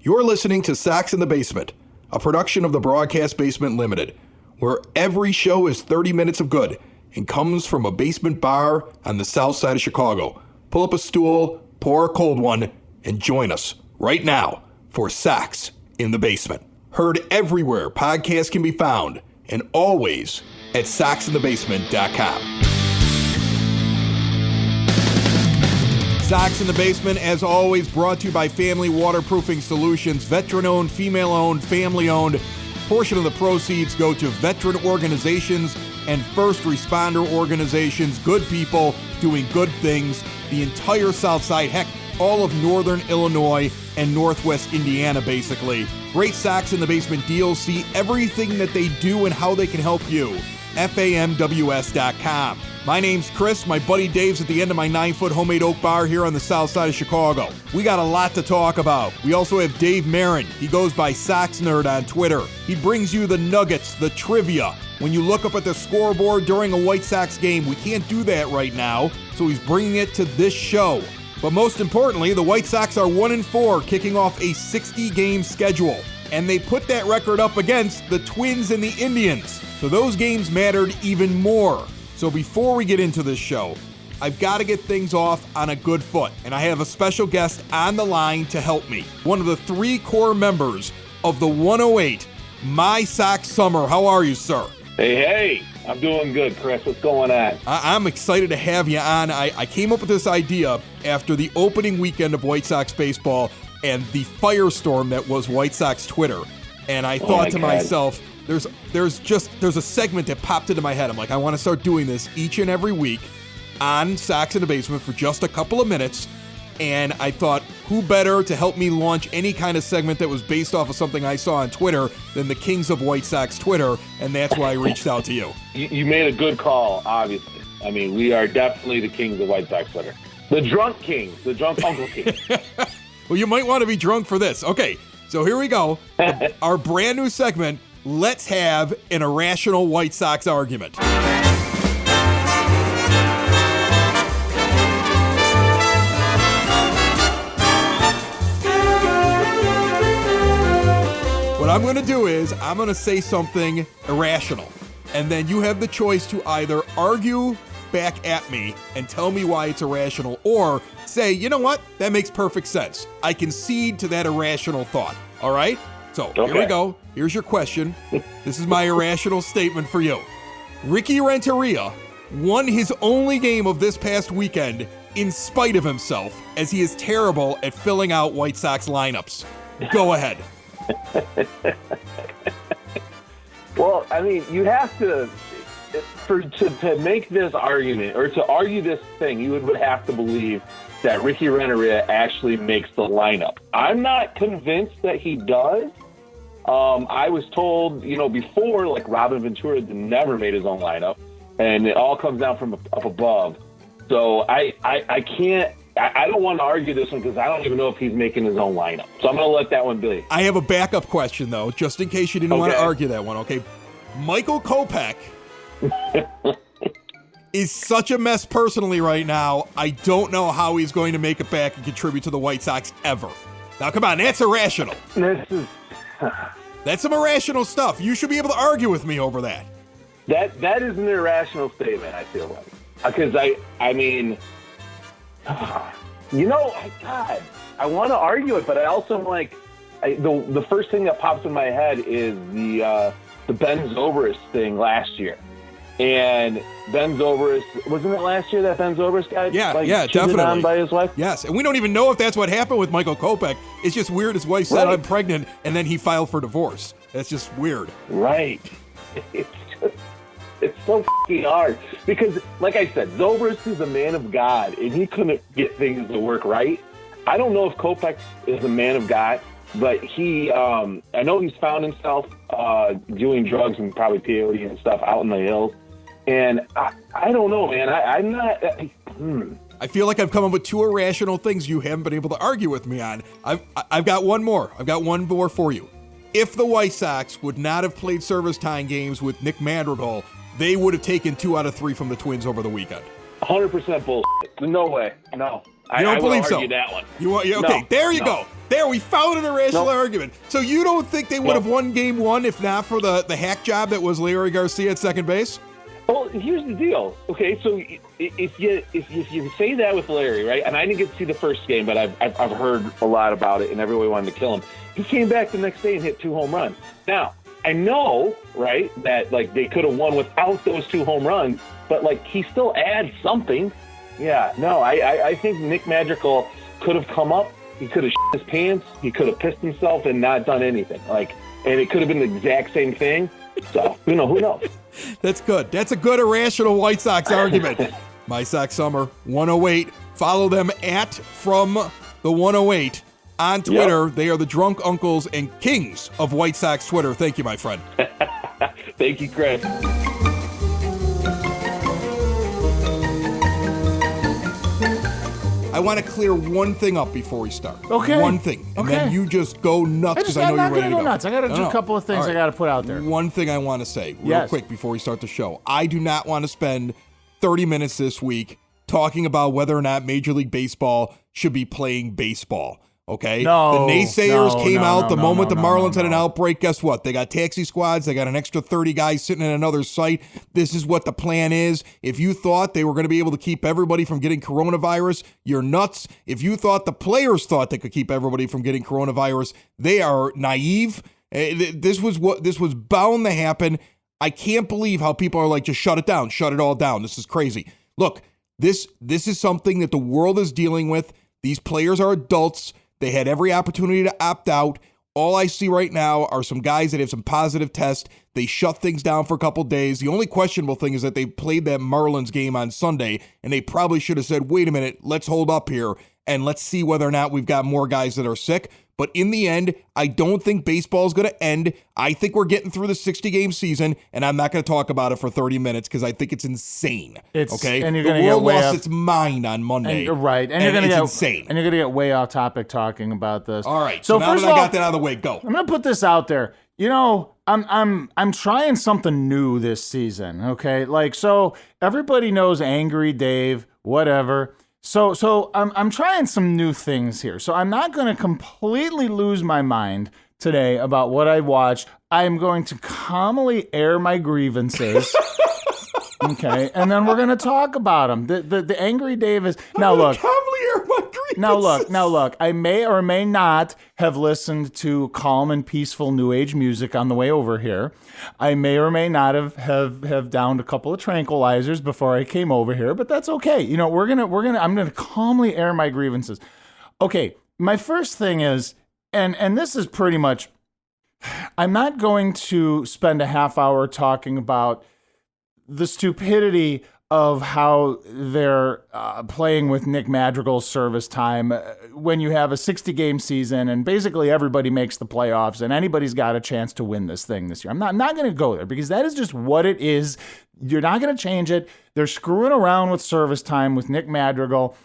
You're listening to Sox in the Basement, a production of the Broadcast Basement Limited, where every show is 30 minutes of good and comes from a basement bar on the south side of Chicago. Pull up a stool, pour a cold one, and join us right now for Sox in the Basement. Heard everywhere podcasts can be found, and always at soxinthebasement.com. Sox in the Basement, as always, brought to you by Family Waterproofing Solutions. Veteran-owned, female-owned, family-owned. Portion of the proceeds go to veteran organizations and first responder organizations. Good people doing good things. The entire South Side, heck, all of Northern Illinois and Northwest Indiana, basically. Great Sox in the Basement deals. See everything that they do and how they can help you. FAMWS.com. My name's Chris. My buddy Dave's at the end of my 9-foot homemade oak bar here on the south side of Chicago. We got a lot to talk about. We also have Dave Marin. He goes by Sox Nerd on Twitter. He brings you the nuggets, the trivia. When you look up at the scoreboard during a White Sox game, we can't do that right now, so he's bringing it to this show. But most importantly, the White Sox are 1-4, kicking off a 60-game schedule. And they put that record up against the Twins and the Indians. So those games mattered even more. So before we get into this show, I've got to get things off on a good foot. And I have a special guest on the line to help me. One of the 3 core members of the 108 My Sox Summer. How are you, sir? Hey, I'm doing good, Chris. What's going on? I'm excited to have you on. I came up with this idea after the opening weekend of White Sox baseball and the firestorm that was White Sox Twitter. And I thought to myself, there's a segment that popped into my head. I'm like, I want to start doing this each and every week on Sox in the Basement for just a couple of minutes. And I thought, who better to help me launch any kind of segment that was based off of something I saw on Twitter than the Kings of White Sox Twitter, and that's why I reached out to you. You made a good call, obviously. I mean, we are definitely the Kings of White Sox Twitter. The drunk Kings, the drunk Uncle Kings. Well, you might want to be drunk for this. Okay, so here we go. Our brand new segment, Let's Have an Irrational White Sox Argument. What I'm going to do is I'm going to say something irrational, and then you have the choice to either argue back at me and tell me why it's irrational, or say, you know what, that makes perfect sense. I concede to that irrational thought. All right? So Here we go. Here's your question. This is my irrational statement for you. Ricky Renteria won his only game of this past weekend in spite of himself, as he is terrible at filling out White Sox lineups. Go ahead. Well, I mean, you have to make this argument, or to argue this thing, you would have to believe that Ricky Renteria actually makes the lineup. I'm not convinced that he does. I was told, before, like Robin Ventura never made his own lineup, and it all comes down from up above. So I can't. I don't want to argue this one because I don't even know if he's making his own lineup. So I'm going to let that one be. I have a backup question, though, just in case you didn't want to argue that one, okay? Michael Kopech is such a mess personally right now, I don't know how he's going to make it back and contribute to the White Sox ever. Now, come on, that's irrational. That's some irrational stuff. You should be able to argue with me over that. That is an irrational statement, I feel like. Because, I mean... God, I want to argue it, but I also am like, the first thing that pops in my head is the Ben Zobrist thing last year. And Ben Zobrist, wasn't it last year that Ben Zobrist got definitely on by his wife? Yes, and we don't even know if that's what happened with Michael Kopech. It's just weird his wife said, I'm pregnant, and then he filed for divorce. That's just weird. Right. It's so fucking hard because, like I said, Zobrist is a man of God, and he couldn't get things to work right. I don't know if Kopech is a man of God, but he, I know he's found himself doing drugs and probably peyote and stuff out in the hills. And I don't know, man. I'm not. I feel like I've come up with 2 irrational things you haven't been able to argue with me on. I've got one more. I've got one more for you. If the White Sox would not have played service time games with Nick Madrigal, they would have taken 2 out of 3 from the Twins over the weekend. 100% bullshit. No way. No. You don't believe so? That one. You want? Okay, there you go. There, we found an irrational argument. So you don't think they would have won Game 1 if not for the hack job that was Leury Garcia at second base? Well, here's the deal. Okay, so if you say that with Larry, right? And I didn't get to see the first game, but I've heard a lot about it, and everybody wanted to kill him. He came back the next day and hit 2 home runs. Now I know, right, that like they could have won without those 2 home runs, but like he still adds something. Yeah, no, I think Nick Madrigal could have come up. He could have shit his pants. He could have pissed himself and not done anything. And it could have been the exact same thing. So, who knows? That's good. That's a good irrational White Sox argument. My Sox Summer 108. Follow them at From the 108 on Twitter. Yep. They are the drunk uncles and kings of White Sox Twitter. Thank you, my friend. Thank you, Chris. I want to clear one thing up before we start. Okay. One thing. And then you just go nuts because I know you're ready to go. I'm not going to go nuts. I got to do a couple of things I got to put out there. One thing I want to say real quick before we start the show. I do not want to spend 30 minutes this week talking about whether or not Major League Baseball should be playing baseball. Okay? No. The naysayers came out the moment the Marlins had an outbreak. Guess what? They got taxi squads. They got an extra 30 guys sitting in another site. This is what the plan is. If you thought they were going to be able to keep everybody from getting coronavirus, you're nuts. If you thought the players thought they could keep everybody from getting coronavirus, they are naive. This was bound to happen. I can't believe how people are like, just shut it down, shut it all down. This is crazy. Look, this is something that the world is dealing with. These players are adults. They had every opportunity to opt out. All I see right now are some guys that have some positive tests. They shut things down for a couple days. The only questionable thing is that they played that Marlins game on Sunday, and they probably should have said, wait a minute, let's hold up here, and let's see whether or not we've got more guys that are sick. But in the end, I don't think baseball is going to end. I think we're getting through the 60-game season, and I'm not going to talk about it for 30 minutes because I think it's insane. Okay, and you're the world lost its mind on Monday. And you're right, and it's insane. And you're going to get way off topic talking about this. All right, so now that I got that out of the way, go. I'm going to put this out there. You know, I'm trying something new this season. Okay, so everybody knows Angry Dave, whatever. So I'm trying some new things here. So I'm not going to completely lose my mind today about what I watched. I'm going to calmly air my grievances. Okay, and then we're going to talk about them. The Angry Dave is now look. Calmly air my grievances. Now look. I may or may not have listened to calm and peaceful new age music on the way over here. I may or may not have downed a couple of tranquilizers before I came over here, but that's okay. You know, I'm gonna calmly air my grievances. Okay, my first thing is, and this is pretty much, I'm not going to spend a half hour talking about the stupidity of how they're playing with Nick Madrigal's service time when you have a 60-game season and basically everybody makes the playoffs and anybody's got a chance to win this thing this year. I'm not going to go there because that is just what it is. You're not going to change it. They're screwing around with service time with Nick Madrigal.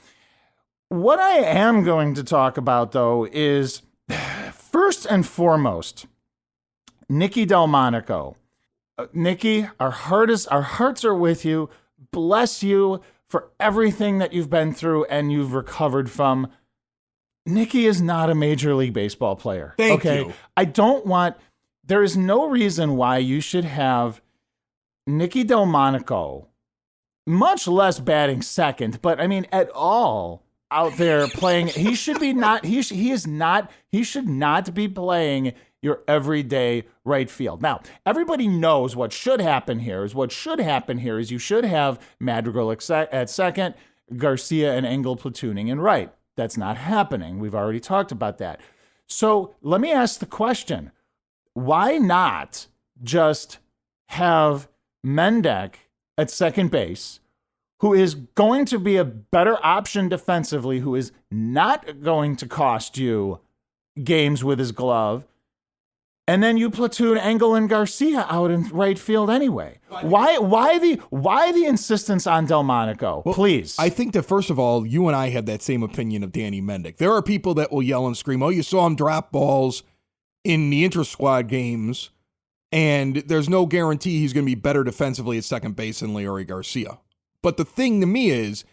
What I am going to talk about, though, is first and foremost, Nicky Delfreakinmonico. Nicky, our hearts are with you. Bless you for everything that you've been through and you've recovered from. Nicky is not a Major League Baseball player. Thank you. There is no reason why you should have Nicky Delfreakinmonico, much less batting second, but I mean at all out there playing. He should not be playing your everyday right field. Now, everybody knows what should happen here is you should have Madrigal at second, Garcia and Engel platooning in right. That's not happening. We've already talked about that. So let me ask the question, why not just have Mendick at second base, who is going to be a better option defensively, who is not going to cost you games with his glove, and then you platoon Engel and Garcia out in right field anyway. Why the insistence on Delfreakinmonico? Well, please. I think that, first of all, you and I have that same opinion of Danny Mendick. There are people that will yell and scream, oh, you saw him drop balls in the inter-squad games, and there's no guarantee he's going to be better defensively at second base than Leury Garcia. But the thing to me is,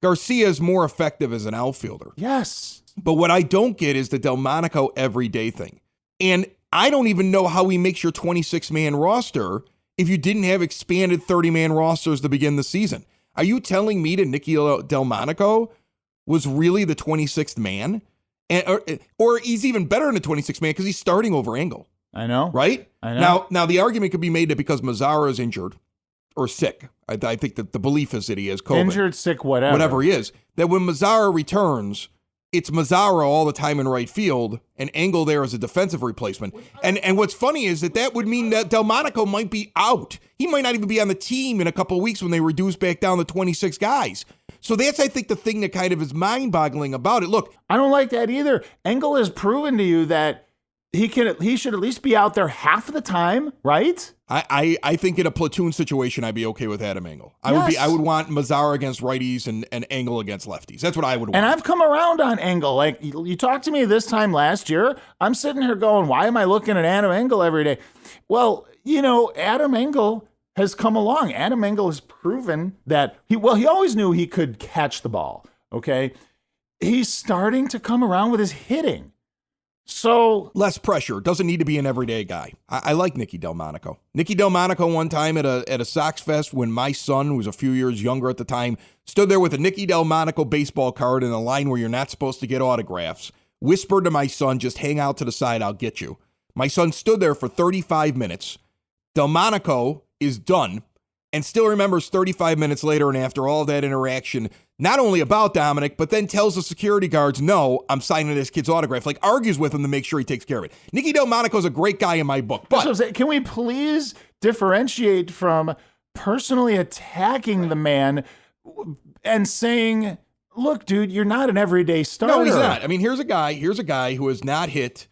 Garcia is more effective as an outfielder. Yes. But what I don't get is the Delmonico everyday thing. And I don't even know how he makes your 26-man roster if you didn't have expanded 30-man rosters to begin the season. Are you telling me that Nicky Delmonico was really the 26th man? Or he's even better than the 26th man because he's starting over Engel. I know. Right? I know. Now the argument could be made that because Mazzara is injured or sick, I think that the belief is that he has COVID. Injured, sick, whatever. Whatever he is, that when Mazzara returns, it's Mazzara all the time in right field and Engel there as a defensive replacement. And what's funny is that would mean that Delmonico might be out. He might not even be on the team in a couple of weeks when they reduce back down to 26 guys. So that's, I think, the thing that kind of is mind-boggling about it. Look, I don't like that either. Engel has proven to you that he should at least be out there half of the time, right? I think in a platoon situation, I'd be okay with Adam Engel. Yes. I would want Mazzara against righties and Engel against lefties. That's what I would want. And I've come around on Engel. Like, you talked to me this time last year, I'm sitting here going, why am I looking at Adam Engel every day? Well, Adam Engel has come along. Adam Engel has proven that he always knew he could catch the ball, okay? He's starting to come around with his hitting. So less pressure. Doesn't need to be an everyday guy. I like Nicky Delmonico. Nicky Delmonico one time at a Sox Fest when my son, who was a few years younger at the time, stood there with a Nicky Delmonico baseball card in a line where you're not supposed to get autographs, whispered to my son, just hang out to the side, I'll get you. My son stood there for 35 minutes. Delmonico is done and still remembers 35 minutes later and after all that interaction, not only about Dominic, but then tells the security guards, no, I'm signing this kid's autograph, like argues with him to make sure he takes care of it. Nicky Delmonico's a great guy in my book. But can we please differentiate from personally attacking the man and saying, look, dude, you're not an everyday starter. No, he's not. I mean, here's a guy who has not hit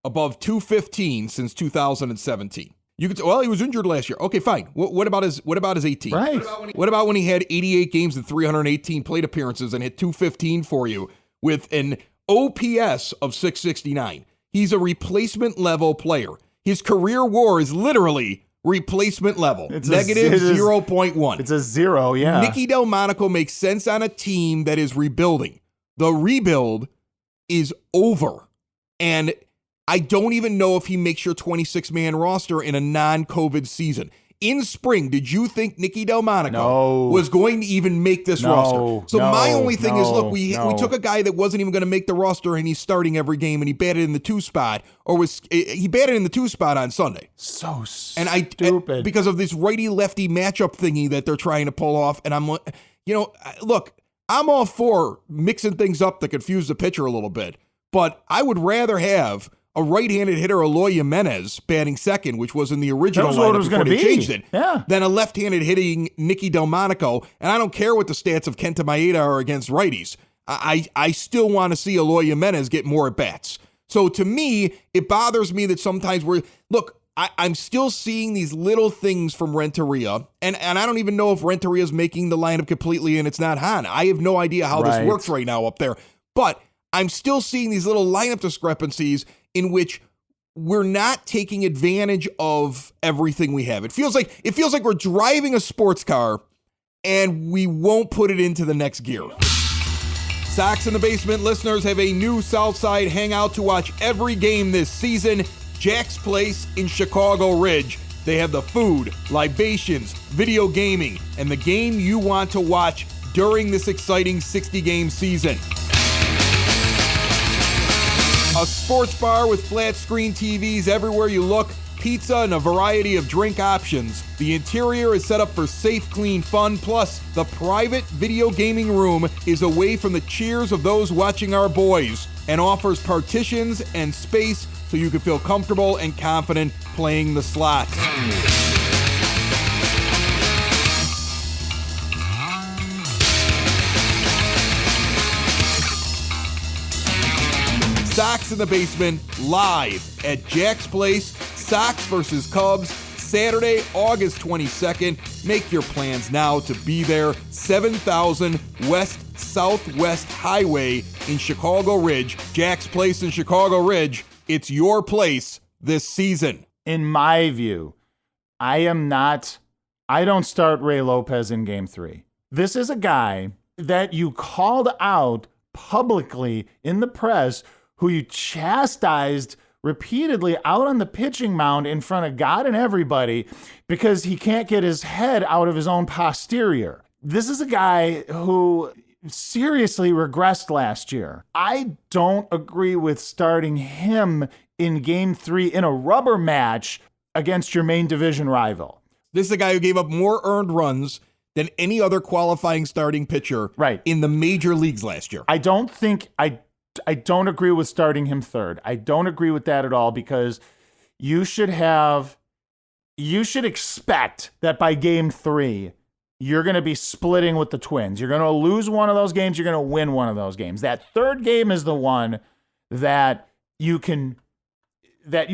above 215 since 2017. You could say, well, he was injured last year. Okay, fine. What about his 18? Right. What about when he had 88 games and 318 plate appearances and hit 215 for you with an OPS of 669? He's a replacement level player. His career WAR is literally replacement level. It's negative 0.1. It's a zero, yeah. Nicky Delmonico makes sense on a team that is rebuilding. The rebuild is over. And I don't even know if he makes your 26-man roster in a non-COVID season. In spring, did you think Nicky Delmonico was going to even make this roster? So my only thing is, look, we took a guy that wasn't even going to make the roster and he's starting every game and he batted in the 2 spot, he batted in the 2 spot on Sunday. So stupid. Because of this righty-lefty matchup thingy that they're trying to pull off. And I'm, look, I'm all for mixing things up to confuse the pitcher a little bit, but I would rather have a right-handed hitter, Eloy Jimenez, batting second, which was in the original lineup before they changed it, than a left-handed hitting Nicky Delmonico. And I don't care what the stats of Kenta Maeda are against righties. I still want to see Eloy Jimenez get more at-bats. So to me, it bothers me that sometimes I'm still seeing these little things from Renteria, and I don't even know if Renteria's making the lineup completely and it's not Han. I have no idea how this works right now up there. But I'm still seeing these little lineup discrepancies in which we're not taking advantage of everything we have. It feels like we're driving a sports car and we won't put it into the next gear. Sox in the Basement listeners have a new Southside hangout to watch every game this season, Jack's Place in Chicago Ridge. They have the food, libations, video gaming, and the game you want to watch during this exciting 60-game season. A sports bar with flat screen TVs everywhere you look, pizza and a variety of drink options. The interior is set up for safe, clean fun, plus the private video gaming room is away from the cheers of those watching our boys and offers partitions and space so you can feel comfortable and confident playing the slots. Sox in the Basement live at Jack's Place. Sox versus Cubs, Saturday, August 22nd. Make your plans now to be there. 7000 West Southwest Highway in Chicago Ridge. Jack's Place in Chicago Ridge. It's your place this season. In my view, I don't start Ray Lopez in Game 3. This is a guy that you called out publicly in the press, who you chastised repeatedly out on the pitching mound in front of God and everybody because he can't get his head out of his own posterior. This is a guy who seriously regressed last year. I don't agree with starting him in game 3 in a rubber match against your main division rival. This is a guy who gave up more earned runs than any other qualifying starting pitcher in the major leagues last year. I don't agree with starting him third. I don't agree with that at all, because you should expect that by game 3, you're going to be splitting with the Twins. You're going to lose one of those games. You're going to win one of those games. That third game is the one that you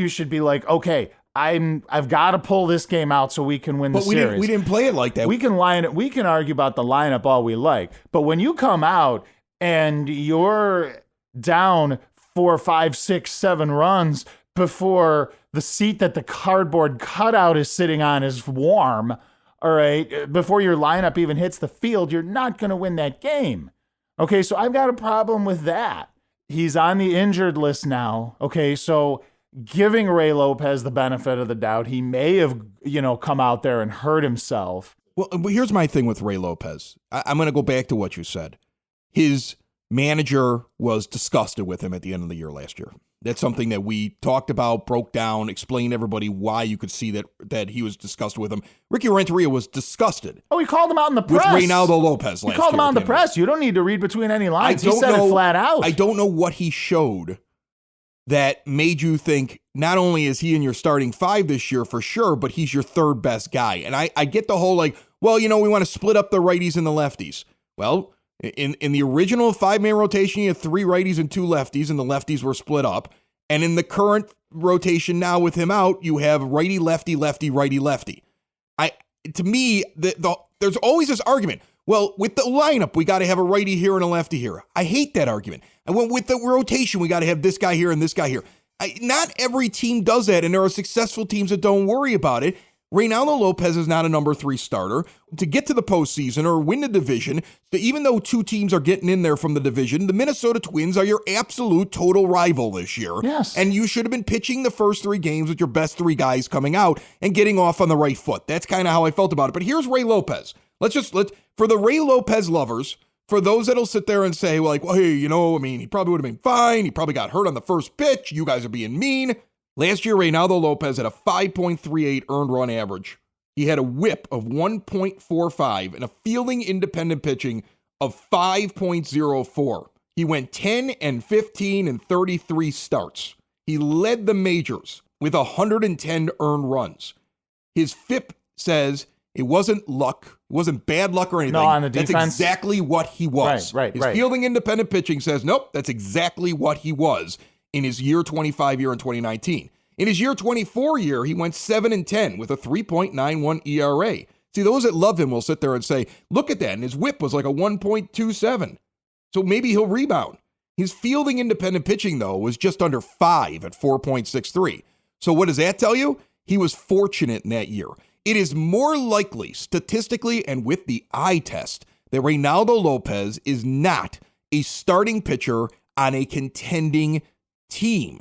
should be like, okay, I've got to pull this game out so we can win the series. But we didn't play it like that. We can argue about the lineup all we like, but when you come out and you're down 4, 5, 6, 7 runs before the seat that the cardboard cutout is sitting on is warm, all right, before your lineup even hits the field, you're not going to win that game. Okay, so I've got a problem with that. He's on the injured list now. Okay, so giving Ray Lopez the benefit of the doubt, he may have, come out there and hurt himself. Well, here's my thing with Ray Lopez. I'm going to go back to what you said. His manager was disgusted with him at the end of the year last year. That's something that we talked about, broke down, explained to everybody why you could see that he was disgusted with him. Ricky Renteria was disgusted. Oh, he called him out in the press. With Reynaldo Lopez last year. He called him out in the press. You don't need to read between any lines. He said it flat out. I don't know what he showed that made you think not only is he in your starting 5 this year for sure, but he's your third best guy. And I get the whole we want to split up the righties and the lefties. Well, in the original 5-man rotation, you had 3 righties and 2 lefties, and the lefties were split up. And in the current rotation now with him out, you have righty, lefty, lefty, righty, lefty. To me, there's always this argument. Well, with the lineup, we got to have a righty here and a lefty here. I hate that argument. And with the rotation, we got to have this guy here and this guy here. Not every team does that, and there are successful teams that don't worry about it. Reynaldo Lopez is not a number 3 starter. To get to the postseason or win the division, even though 2 teams are getting in there from the division, the Minnesota Twins are your absolute total rival this year. Yes. And you should have been pitching the first 3 games with your best 3 guys coming out and getting off on the right foot. That's kind of how I felt about it. But here's Ray Lopez. For the Ray Lopez lovers, for those that'll sit there and say, hey, he probably would have been fine. He probably got hurt on the first pitch. You guys are being mean. Last year, Reynaldo Lopez had a 5.38 earned run average. He had a whip of 1.45 and a fielding independent pitching of 5.04. He went 10 and 15 and 33 starts. He led the majors with 110 earned runs. His FIP says it wasn't luck. It wasn't bad luck or anything. No, on the defense. That's exactly what he was. Right. His fielding independent pitching says, nope, that's exactly what he was in his year 25 year in 2019. In his year 24 year, he went 7 and 10 with a 3.91 ERA. See, those that love him will sit there and say, look at that. And his whip was like a 1.27. So maybe he'll rebound. His fielding independent pitching, though, was just under 5 at 4.63. So what does that tell you? He was fortunate in that year. It is more likely, statistically and with the eye test, that Reynaldo Lopez is not a starting pitcher on a contending team.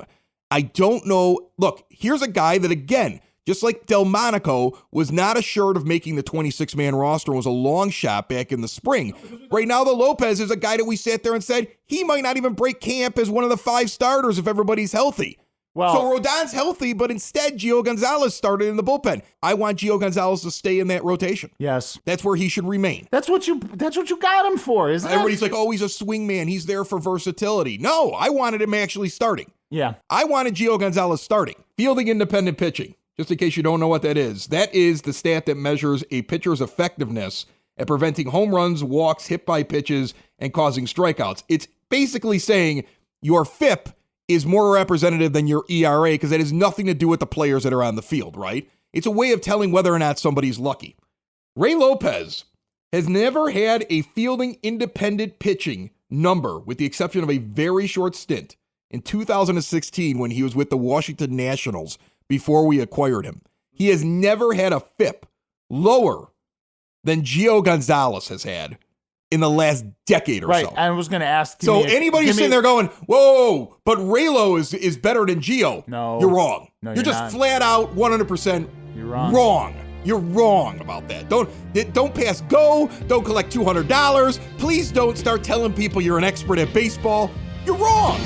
I don't know. Look, here's a guy that, again, just like Delmonico was not assured of making the 26-man roster and was a long shot back in the spring. Reynaldo Lopez is a guy that we sat there and said he might not even break camp as one of the 5 starters if everybody's healthy. Well, so Rodon's healthy, but instead Gio Gonzalez started in the bullpen. I want Gio Gonzalez to stay in that rotation. Yes. That's where he should remain. That's what you got him for, isn't it? Everybody's like, oh, he's a swing man. He's there for versatility. No, I wanted him actually starting. Yeah. I wanted Gio Gonzalez starting. Fielding independent pitching, just in case you don't know what that is the stat that measures a pitcher's effectiveness at preventing home runs, walks, hit by pitches, and causing strikeouts. It's basically saying your FIP is more representative than your ERA because that has nothing to do with the players that are on the field, right? It's a way of telling whether or not somebody's lucky. Ray Lopez has never had a fielding independent pitching number, with the exception of a very short stint in 2016 when he was with the Washington Nationals before we acquired him. He has never had a FIP lower than Gio Gonzalez has had in the last decade or Right. so. I was going to ask. So anybody who's sitting there going, whoa, but Raylo is better than Gio. No. You're wrong. No, you're just not. flat out 100% You're wrong. wrong. You're wrong about that. Don't pass go. Don't collect $200. Please don't start telling people you're an expert at baseball. You're wrong.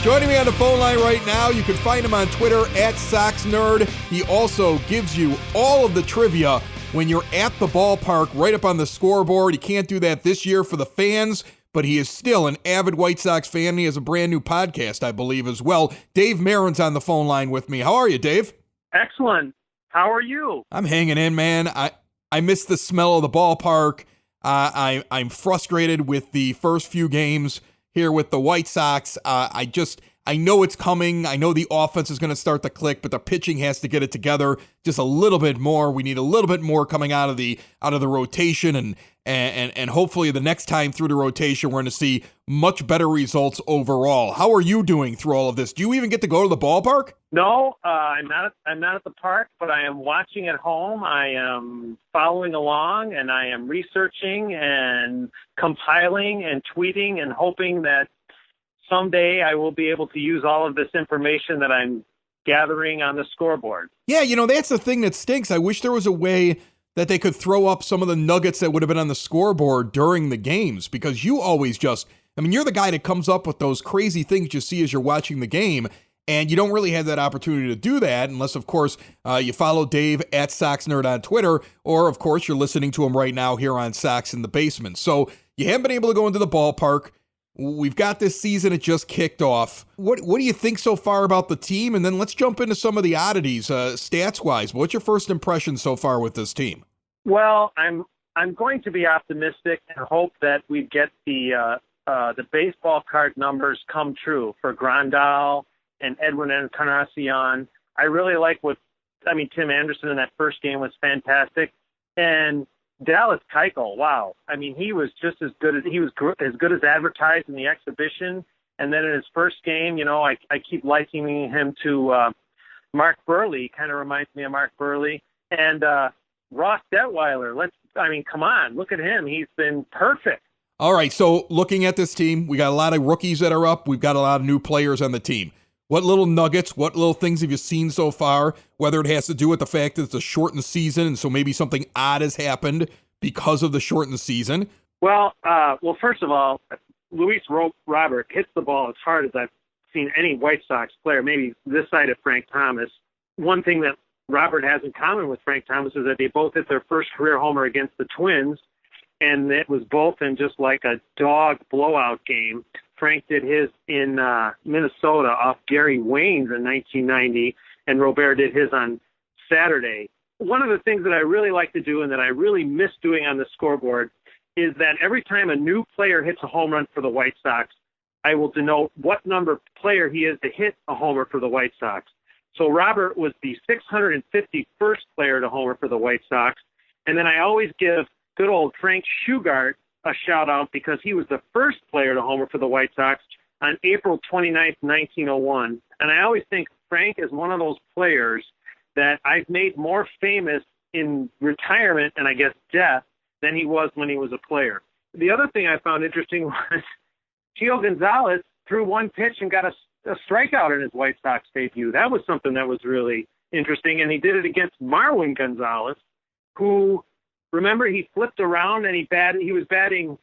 Joining me on the phone line right now, you can find him on Twitter at SoxNerd. He also gives you all of the trivia when you're at the ballpark, right up on the scoreboard. He can't do that this year for the fans, but he is still an avid White Sox fan. He has a brand new podcast, I believe, as well. Dave Marin's on the phone line with me. How are you, Dave? Excellent. How are you? I'm hanging in, man. I miss the smell of the ballpark. I'm frustrated with the first few games here with the White Sox. I know it's coming. I know the offense is going to start to click, but the pitching has to get it together just a little bit more. We need a little bit more coming out of the rotation, and hopefully the next time through the rotation we're going to see much better results overall. How are you doing through all of this? Do you even get to go to the ballpark? No, I'm not at the park, but I am watching at home. I am following along, and I am researching and compiling and tweeting and hoping that someday I will be able to use all of this information that I'm gathering on the scoreboard. Yeah, that's the thing that stinks. I wish there was a way that they could throw up some of the nuggets that would have been on the scoreboard during the games, because you always you're the guy that comes up with those crazy things you see as you're watching the game, and you don't really have that opportunity to do that unless, of course, you follow Dave at SoxNerd on Twitter, or, of course, you're listening to him right now here on Sox in the Basement. So you haven't been able to go into the ballpark. We've got this season. It just kicked off. What do you think so far about the team? And then let's jump into some of the oddities, stats-wise. What's your first impression so far with this team? Well, I'm going to be optimistic and hope that we get the baseball card numbers come true for Grandal and Edwin Encarnacion. I really like Tim Anderson in that first game was fantastic. And Dallas Keuchel, wow. He was just as good as advertised in the exhibition. And then in his first game, I keep likening him to Mark Burley. Kind of reminds me of Mark Burley. And Ross Detweiler, come on, look at him. He's been perfect. All right, so looking at this team, we got a lot of rookies that are up. We've got a lot of new players on the team. What little nuggets, what little things have you seen so far, whether it has to do with the fact that it's a shortened season, and so maybe something odd has happened because of the shortened season? Well, first of all, Luis Robert hits the ball as hard as I've seen any White Sox player, maybe this side of Frank Thomas. One thing that Robert has in common with Frank Thomas is that they both hit their first career homer against the Twins, and it was both in just like a dog blowout game. Frank did his in Minnesota off Gary Waynes in 1990, and Robert did his on Saturday. One of the things that I really like to do and that I really miss doing on the scoreboard is that every time a new player hits a home run for the White Sox, I will denote what number player he is to hit a homer for the White Sox. So Robert was the 651st player to homer for the White Sox. And then I always give good old Frank Shugart a shout-out because he was the first player to homer for the White Sox on April 29th, 1901. And I always think Frank is one of those players that I've made more famous in retirement and I guess death than he was when he was a player. The other thing I found interesting was Gio Gonzalez threw one pitch and got a strikeout in his White Sox debut. That was something that was really interesting, and he did it against Marwin Gonzalez, who, remember, he flipped around and he was batting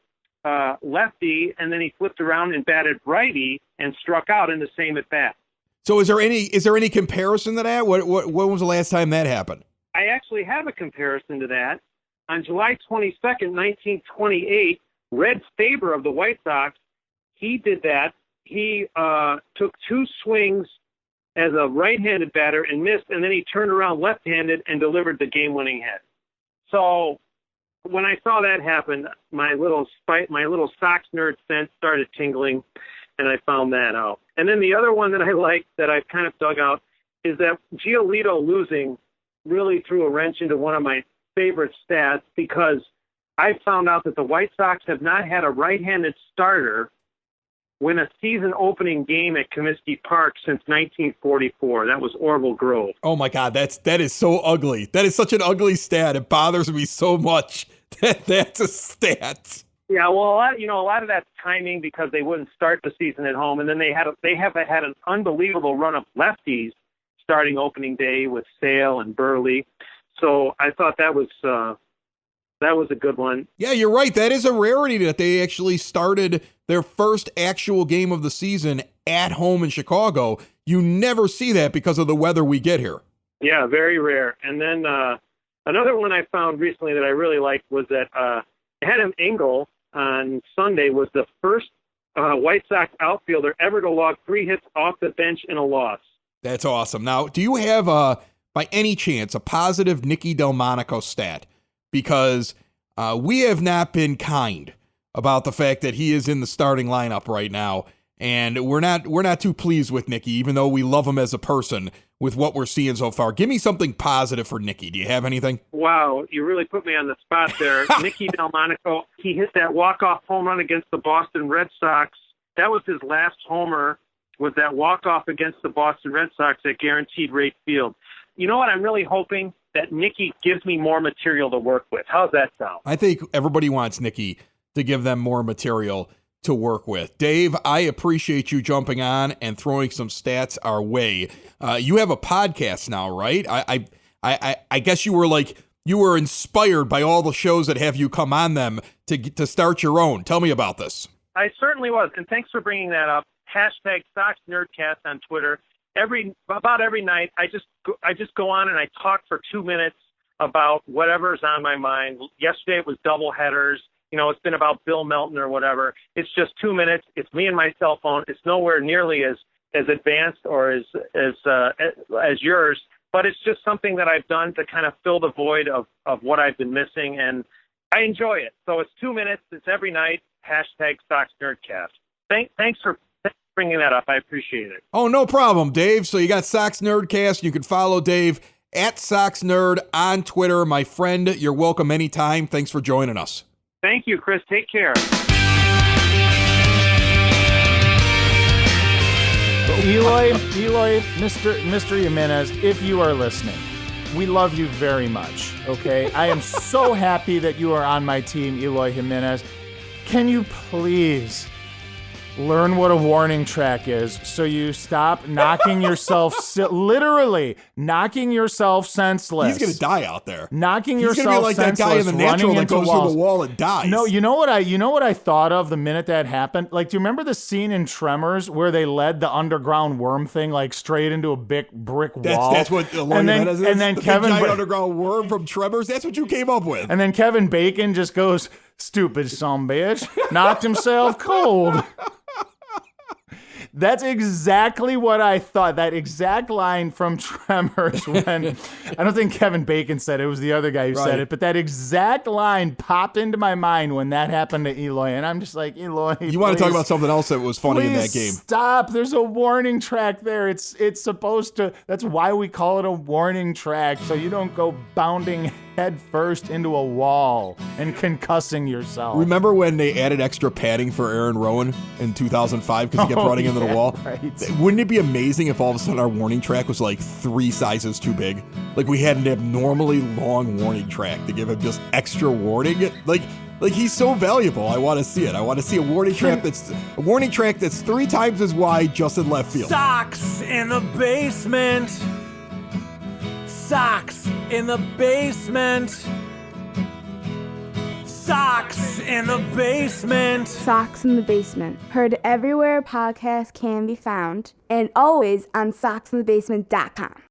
lefty, and then he flipped around and batted righty and struck out in the same at bat. So is there any comparison to that? When was the last time that happened? I actually have a comparison to that. On July 22nd, 1928, Red Faber of the White Sox, he did that. He took two swings as a right-handed batter and missed, and then he turned around left-handed and delivered the game-winning hit. So when I saw that happen, my little Sox nerd sense started tingling, and I found that out. And then the other one that I like that I've kind of dug out is that Giolito losing really threw a wrench into one of my favorite stats because I found out that the White Sox have not had a right-handed starter win a season opening game at Comiskey Park since 1944. That was Orville Grove. Oh my God, that is so ugly. That is such an ugly stat. It bothers me so much that that's a stat. Yeah, well, a lot of that's timing because they wouldn't start the season at home, and then they have had an unbelievable run of lefties starting opening day with Sale and Burley. So I thought that was a good one. Yeah, you're right. That is a rarity that they actually started their first actual game of the season at home in Chicago. You never see that because of the weather we get here. Yeah, very rare. And then another one I found recently that I really liked was that Adam Engel on Sunday was the first White Sox outfielder ever to log 3 hits off the bench in a loss. That's awesome. Now, do you have, by any chance, a positive Nicky Delfreakinmonico stat? Because we have not been kind about the fact that he is in the starting lineup right now, and we're not too pleased with Nicky, even though we love him as a person, with what we're seeing so far. Give me something positive for Nicky. Do you have anything? Wow, you really put me on the spot there. Nicky Delfreakinmonico, he hit that walk-off home run against the Boston Red Sox. That was his last homer, was that walk-off against the Boston Red Sox at Guaranteed Rate Field. You know what I'm really hoping? That Nicky gives me more material to work with. How's that sound? I think everybody wants Nicky to give them more material to work with. Dave, I appreciate you jumping on and throwing some stats our way. You have a podcast now, right? I guess you were inspired by all the shows that have you come on them to start your own. Tell me about this. I certainly was, and thanks for bringing that up. Hashtag Sox Nerdcast on Twitter. About every night, I just go on and I talk for 2 minutes about whatever's on my mind. Yesterday it was double headers. It's been about Bill Melton or whatever. It's just 2 minutes. It's me and my cell phone. It's nowhere nearly as advanced or as yours, but it's just something that I've done to kind of fill the void of what I've been missing, and I enjoy it. So it's 2 minutes. It's every night. Hashtag Sox Nerdcast. Thanks for bringing that up. I appreciate it. Oh, no problem, Dave. So you got Sox Nerdcast. You can follow Dave at Sox Nerd on Twitter. My friend, you're welcome anytime. Thanks for joining us. Thank you, Chris. Take care. Eloy, Mr. Jimenez, if you are listening, we love you very much, okay? I am so happy that you are on my team, Eloy Jimenez. Can you please learn what a warning track is so you stop knocking yourself, literally knocking yourself senseless. He's going to die out there. Knocking He's yourself gonna be like senseless, that guy in the Natural that goes through the wall and dies. No, you know what I thought of the minute that happened? Like, do you remember the scene in Tremors where they led the underground worm thing like straight into a big brick wall? That's what and then the Kevin giant underground worm from Tremors. That's what you came up with. And then Kevin Bacon just goes, "Stupid sumbitch," knocked himself cold. That's exactly what I thought. That exact line from Tremors when, I don't think Kevin Bacon said it, it was the other guy who said it, but that exact line popped into my mind when that happened to Eloy. And I'm just like, Eloy, you want to talk about something else that was funny in that game? Stop. There's a warning track there. It's supposed to, that's why we call it a warning track. So you don't go bounding head first into a wall and concussing yourself. Remember when they added extra padding for Aaron Rowan in 2005 because he kept running into the wall? Right. Wouldn't it be amazing if all of a sudden our warning track was like 3 sizes too big? Like we had an abnormally long warning track to give him just extra warning? Like he's so valuable. I want to see it. I want to see a warning track that's 3 times as wide, just in left field. Sox in the basement. Sox in the basement. Sox in the basement. Sox in the Basement. Heard everywhere podcasts can be found, and always on soxinthebasement.com.